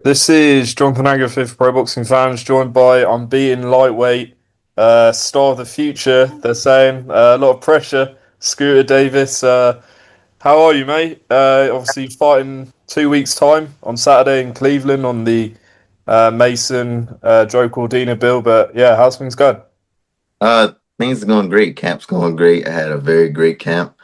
This is Jonathan Agatha for Pro Boxing Fans, joined by unbeaten lightweight, star of the future. They're saying a lot of pressure. Scooter Davis, how are you, mate? Obviously fighting 2 weeks' time on Saturday in Cleveland on the Mason Joe Cordina bill. But yeah, how's things going? Things are going great. Camp's going great. I had a very great camp.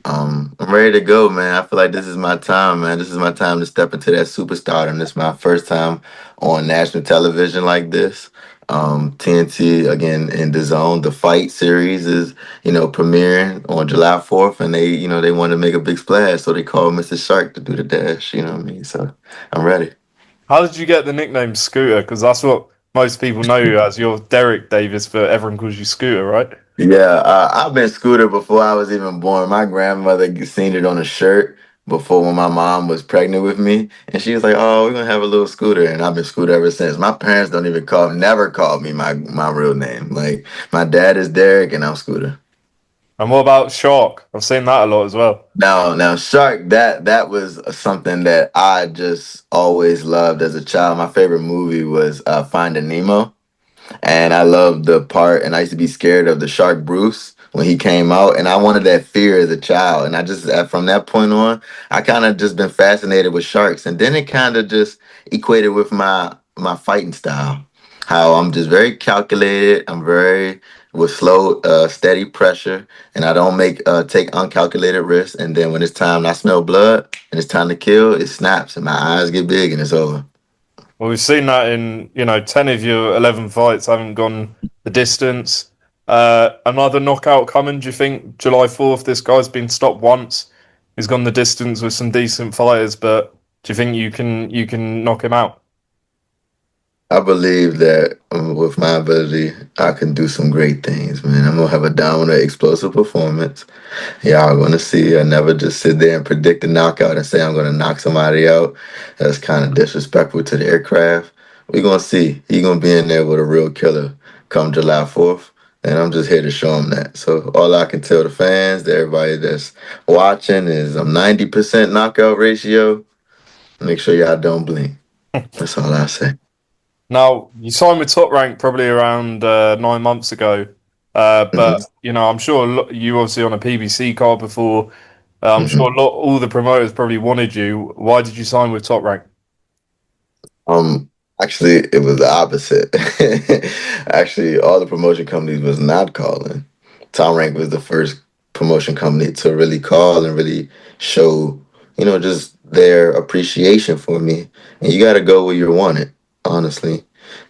I'm ready to go, man. I feel like this is my time, man. This is my time to step into that superstardom. This is my first time on national television like this. TNT again in the zone. The fight series is, premiering on July 4th, and they want to make a big splash, so they called Mr. Shark to do the dash. You know what I mean? So I'm ready. How did you get the nickname Scooter? Because that's what most people know you as. You're Derek Davis, but everyone calls you Scooter, right? Yeah, I've been Scooter before I was even born. My grandmother seen it on a shirt before when my mom was pregnant with me, and she was like, "Oh, we're gonna have a little Scooter," and I've been Scooter ever since. My parents don't even never called me my real name. Like my dad is Derek, and I'm Scooter. And what about Shark? I've seen that a lot as well. Now, Shark, that was something that I just always loved as a child. My favorite movie was Finding Nemo. And I loved the part, and I used to be scared of the shark Bruce when he came out, and I wanted that fear as a child. And I just, from that point on, I kind of just been fascinated with sharks, and then it kind of just equated with my fighting style. How I'm just very calculated. I'm very with slow, steady pressure, and I don't take uncalculated risks. And then when it's time, I smell blood, and it's time to kill. It snaps, and my eyes get big, and it's over. Well, we've seen that in 10 of your 11 fights haven't gone the distance. Another knockout coming. Do you think July 4th? This guy's been stopped once. He's gone the distance with some decent fighters, but do you think you can knock him out? I believe that with my ability, I can do some great things, man. I'm gonna have a dominant, explosive performance. Y'all gonna see. I never just sit there and predict a knockout and say I'm gonna knock somebody out. That's kind of disrespectful to the aircraft. We gonna see. He gonna be in there with a real killer come July 4th, and I'm just here to show him that. So all I can tell the fans, to everybody that's watching, is I'm 90% knockout ratio. Make sure y'all don't blink. That's all I say. Now, you signed with Top Rank probably around 9 months ago, but hmm I'm sure you obviously on a PBC card before. I'm sure hmm all the promoters probably wanted you. Why did you sign with Top Rank? Um, Actually, it was the opposite. Actually, all the promotion companies was not calling. Tom Rank was the first promotion company to really call and really show, just their appreciation for me. And you got to go where you're wanted, honestly.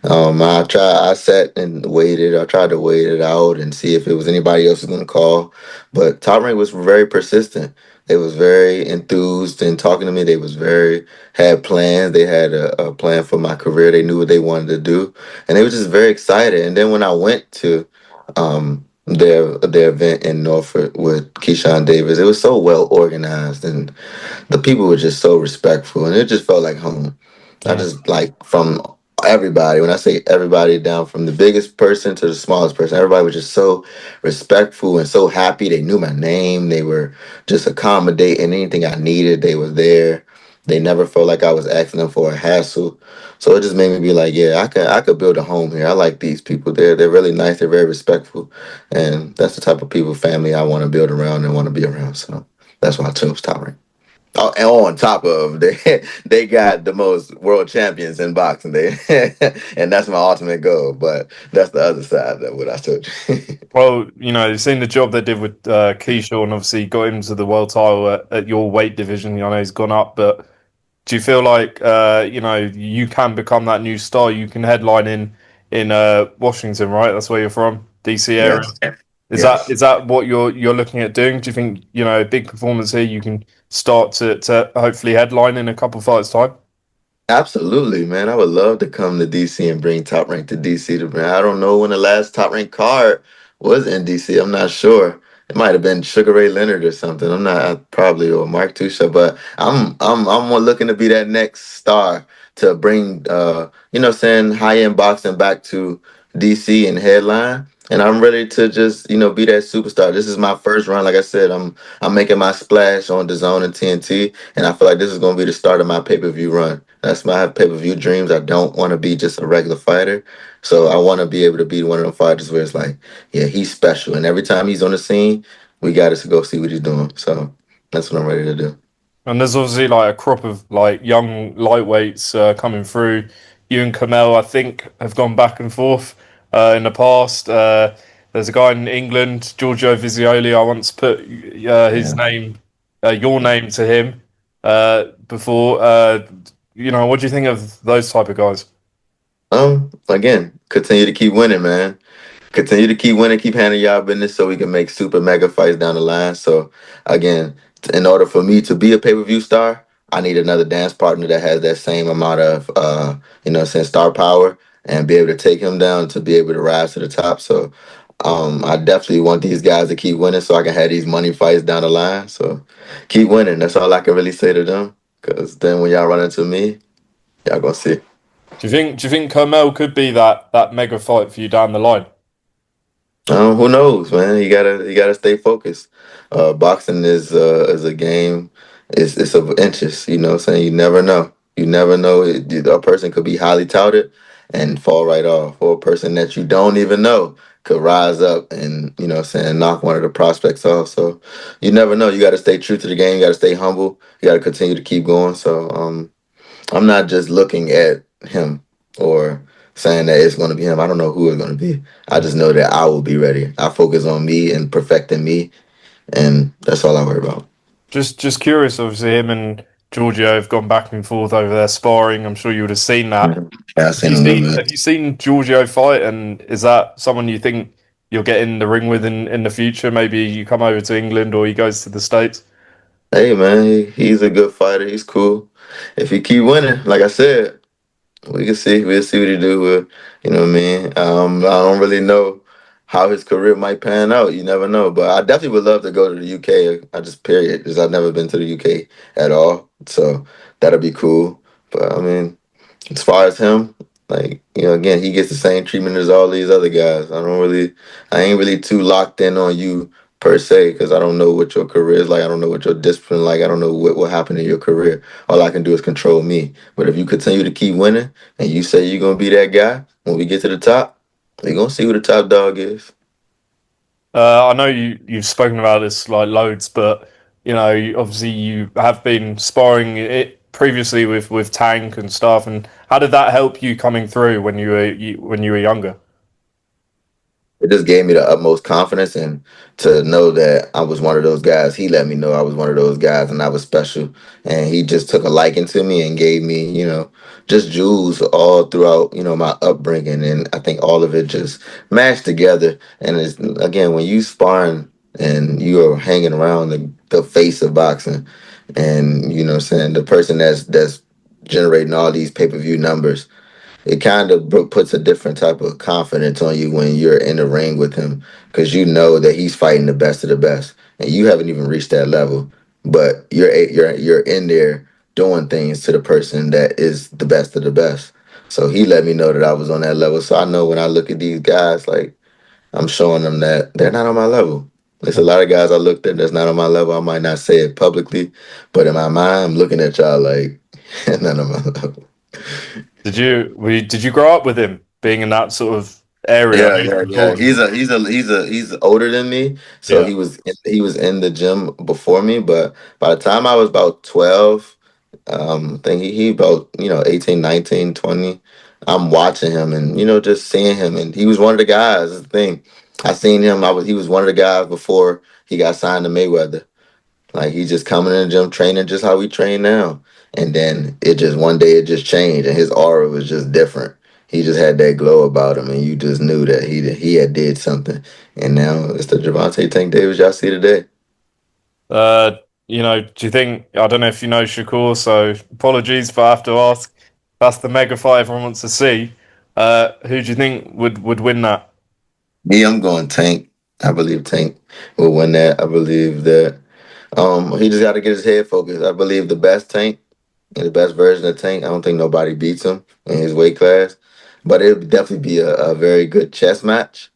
I sat and waited. I tried to wait it out and see if it was anybody else was going to call. But Tom Rank was very persistent. They was very enthused in talking to me. They was very had plans. They had a plan for my career. They knew what they wanted to do, and they were just very excited. And then when I went to their event in Norfolk with Keyshawn Davis, it was so well organized, and the people were just so respectful, and it just felt like home. I Mm. just like from everybody. When I say everybody, down from the biggest person to the smallest person, everybody was just so respectful and so happy. They knew my name. They were just accommodating anything I needed. They were there. They never felt like I was asking them for a hassle. So it just made me be like, yeah, I could build a home here. I like these people. They're really nice. They're very respectful, and that's the type of people, family I want to build around and want to be around. So that's why I chose Tower. Oh, and on top of they got the most world champions in boxing. They and that's my ultimate goal. But that's the other side of what I told you. Well, you've seen the job they did with Keyshaw, and obviously got him to the world title at your weight division. I know he's gone up, but do you feel like you can become that new star? You can headline in Washington, right? That's where you're from, DC area. Yes, Is that yes. is that what you're looking at doing? Do you think a big performance here you can start to hopefully headline in a couple of fights time? Absolutely, man. I would love to come to DC and bring Top Rank to DC to bring. I don't know when the last Top Rank card was in DC. I'm not sure. It might have been Sugar Ray Leonard or something. I'm not probably or Mark Tusha, but I'm looking to be that next star to bring saying high end boxing back to DC and headline. and I'm ready to just be that superstar. This is my first run. Like I said, I'm making my splash on the Zone and TNT, and I feel like this is gonna be the start of my pay-per-view run. That's my pay-per-view dreams. I don't want to be just a regular fighter, so I want to be able to be one of them fighters where it's like, yeah, he's special, and every time he's on the scene, we got to go see what he's doing. So that's what I'm ready to do. And there's obviously like a crop of like young lightweights coming through. You and Curmel, I think, have gone back and forth in the past. There's a guy in England, Giorgio Visioli. I once put his Yeah. name, your name, to him before. What do you think of those type of guys? Again, continue to keep winning, man. Continue to keep winning, keep handling y'all business so we can make super mega fights down the line. So again, in order for me to be a pay-per-view star, I need another dance partner that has that same amount of saying star power and be able to take him down to be able to rise to the top. So I definitely want these guys to keep winning so I can have these money fights down the line. So keep winning. That's all I can really say to them. Cause then when y'all run into me, y'all gonna see. Do you think Curmel could be that mega fight for you down the line? Who knows, man? You gotta stay focused. Boxing is a game. It's of inches. You know what I'm saying? You never know. You never know. A person could be highly touted and fall right off, or a person that you don't even know could rise up and what I'm saying, knock one of the prospects off. So you never know. You got to stay true to the game. You got to stay humble. You got to continue to keep going. So I'm not just looking at him or saying that it's going to be him. I don't know who it's going to be. I just know that I will be ready. I focus on me and perfecting me, and that's all I worry about. Just curious. Obviously, him and Giorgio have gone back and forth over their sparring. I'm sure you would have seen that. Mhm. Yeah, I Have seen you a little seen bit. Have you seen Giorgio fight? And is that someone you think you'll get in the ring with in the future? Maybe you come over to England or he goes to the States. Hey man, he's a good fighter. He's cool. If he keep winning, like I said, we can see. We'll see what he do. You know what I mean? I don't really know how his career might pan out. You never know. But I definitely would love to go to the UK. I just period because I've never been to the UK at all. So that'll be cool. But I mean, as far as him, like again, he gets the same treatment as all these other guys. I ain't really too locked in on you per se because I don't know what your career is like. I don't know what your discipline like. I don't know what will happen in your career. All I can do is control me. But if you continue to keep winning and you say you're gonna be that guy when we get to the top, we gonna see who the top dog is. I know you've spoken about this like loads, but obviously you have been sparring it previously with Tank and stuff. And how did that help you coming through when you were younger? It just gave me the utmost confidence and to know that I was one of those guys. He let me know I was one of those guys and I was special. And he just took a liking to me and gave me, just jewels all throughout, my upbringing. And I think all of it just mashed together. And it's again when you sparring and you are hanging around the face of boxing and what I'm saying, the person that's generating all these pay-per-view numbers, it kind of puts a different type of confidence on you when you're in the ring with him because you know that he's fighting the best of the best and you haven't even reached that level, but you're in there doing things to the person that is the best of the best. So he let me know that I was on that level. So I know when I look at these guys, like I'm showing them that they're not on my level. There's a lot of guys I looked at that's not on my level. I might not say it publicly, but in my mind, I'm looking at y'all like not on my level. Did you grow up with him being in that sort of area? I Yeah, know you yeah, were yeah. talking. He's older than me, so Yeah. he was in the gym before me. But by the time I was about 12, I think he about 18, 19, 20. I'm watching him and just seeing him, and he was one of the guys. That's the thing, I seen him. He was one of the guys before he got signed to Mayweather. Like he just coming in the gym training just how we train now. And then it just one day it just changed and his aura was just different. He just had that glow about him and you just knew that he had did something. And now it's the Gervonta Tank Davis y'all see today. Uh, do you think? I don't know if you know Shakur, so apologies, but I have to ask. That's the mega fight everyone wants to see. Who do you think would win that? Me, I'm going Tank. I believe Tank will win that. I believe that he just gotta get his head focused. I believe the best Tank, the best version of Tank, I don't think nobody beats him in his weight class. But it would definitely be a very good chess match.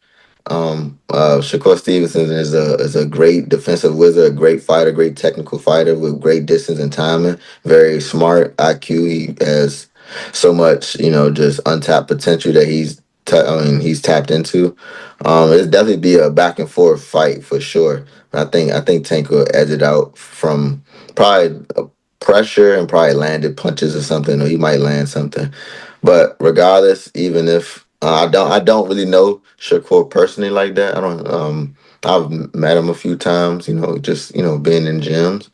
Shakur Stevenson is a great defensive wizard, a great fighter, great technical fighter with great distance and timing. Very smart IQ. He has so much, just untapped potential that he's tapped into. It'll definitely be a back and forth fight for sure. But I think Tank will edge it out from probably pressure and probably landed punches or something, or he might land something. But regardless, even if I don't really know Shakur personally like that. I don't. I've met him a few times. Just being in gyms.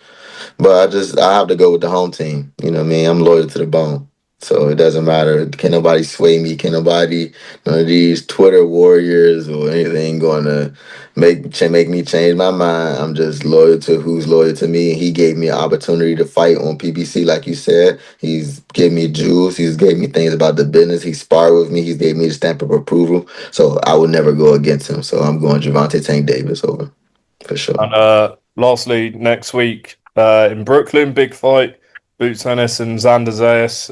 But I have to go with the home team. You know what I mean? I'm loyal to the bone. So it doesn't matter. Can nobody sway me? Can nobody, none of these Twitter warriors or anything going to make me change my mind? I'm just loyal to who's loyal to me. He gave me an opportunity to fight on PBC, like you said. He's gave me jewels. He's gave me things about the business. He sparred with me. He's gave me the stamp of approval. So I would never go against him. So I'm going Gervonta Tank Davis over for sure. And lastly, next week in Brooklyn, big fight, Boots Ennis and Xander Zayas.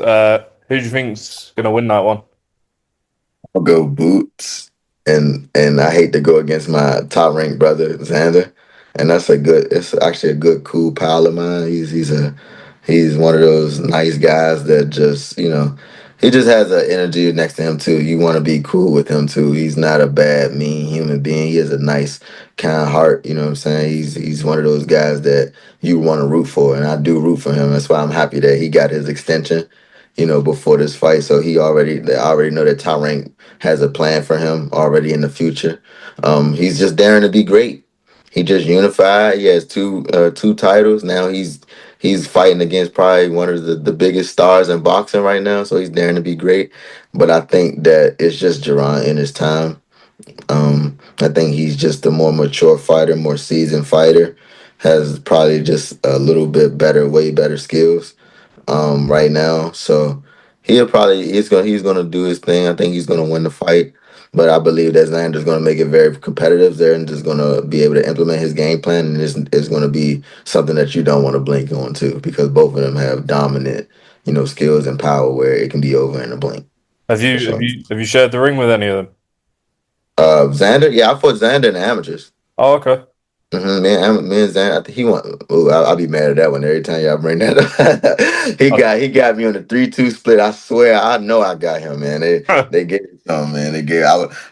Who do you think's going to win that one? I'll go Boots, and I hate to go against my top ranked brother Xander, and that's a good. It's actually a good, cool pal of mine. He's one of those nice guys that just he just has an energy next to him too. You want to be cool with him too. He's not a bad, mean human being. He has a nice, kind heart. You know what I'm saying? He's one of those guys that you want to root for, and I do root for him. That's why I'm happy that he got his extension. Before this fight, so they already know that Top Rank has a plan for him already in the future. He's just daring to be great. He just unified. He has two titles now. He's fighting against probably one of the biggest stars in boxing right now. So he's daring to be great. But I think that it's just Jaron in his time. I think he's just a more mature fighter, more seasoned fighter. Has probably just a little bit better, way better skills right now. So he's gonna do his thing. I think he's gonna win the fight. But I believe that Xander's gonna make it very competitive there and just gonna be able to implement his game plan, and it's gonna be something that you don't want to blink on too, because both of them have dominant, skills and power where it can be over in a blink Have for you have sure. you have you shared the ring with any of them? Xander, yeah, I fought Xander in the amateurs. Oh, okay. Me and Zan, I think he want. Ooh, I'll be mad at that one every time y'all bring that up. He got me on the 3-2 split. I swear, I know I got him, man. They gave me something, man.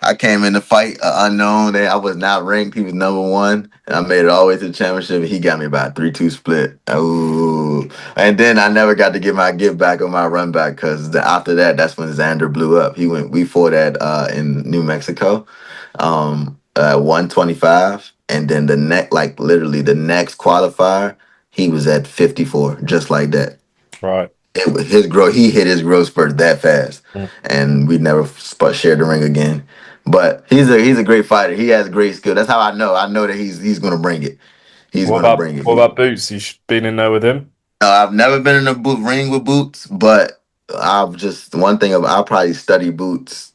I came in the fight unknown. I was not ranked. He was number one, and I made it all the way to the championship. He got me by a 3-2 split. Ooh, and then I never got to get my give back on my run back because after that, that's when Xander blew up. We fought in New Mexico. 125, and then literally the next qualifier, he was at 54, just like that. Right. His growth, he hit his growth spurt that fast, Mm. and we never shared the ring again. But he's a great fighter. He has great skill. That's how I know. I know that he's gonna bring it. He's What gonna about bring it. what about Boots? You been in there with him? I've never been in a ring with Boots, but I've just one thing I'll probably study Boots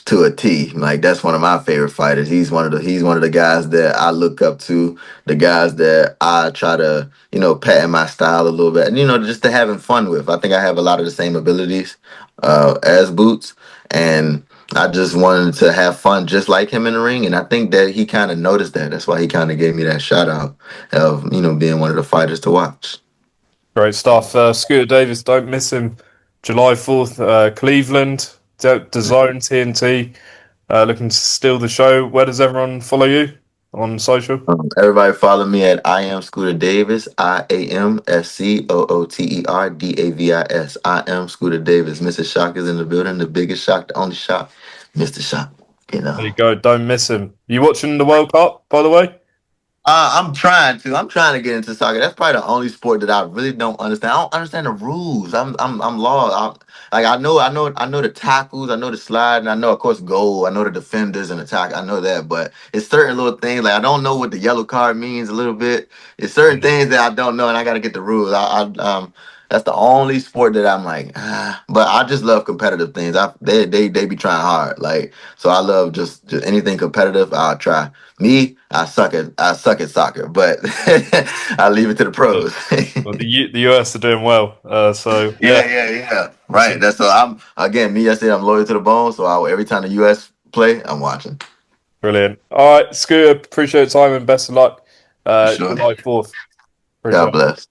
to a T. Like that's one of my favorite fighters. He's one of the guys that I look up to, the guys that I try to, patent my style a little bit. And just to having fun with. I think I have a lot of the same abilities as Boots. And I just wanted to have fun just like him in the ring. And I think that he kind of noticed that. That's why he kind of gave me that shout out of, being one of the fighters to watch. Great stuff. Scooter Davis, don't miss him. July 4th, Cleveland, DAZN TNT, looking to steal the show. Where does everyone follow you on social? Everybody follow me at I am Scooter Davis. IamScooterDavis. I am Scooter Davis. Mr. Shock is in the building. The biggest shock, the only shock, Mr. Shock. You know. There you go. Don't miss him. You watching the World Cup, by the way? I'm trying to. I'm trying to get into soccer. That's probably the only sport that I really don't understand. I don't understand the rules. I'm lost. I know the tackles. I know the slide, and I know, of course, goal. I know the defenders and attack. I know that, but it's certain little things like I don't know what the yellow card means a little bit. It's certain things that I don't know, and I got to get the rules. That's the only sport that I'm like, but I just love competitive things. They be trying hard, like so. I love just anything competitive. I'll try. Me, I suck at soccer, but I leave it to the pros. Well, the US are doing well. So yeah, Yeah. it's Right. That's so. I'm again me. I said I'm loyal to the bone. So every time the U.S. play, I'm watching. Brilliant. All right, Scooter, appreciate your time and best of luck. For sure. July 4th. Appreciate God it. bless.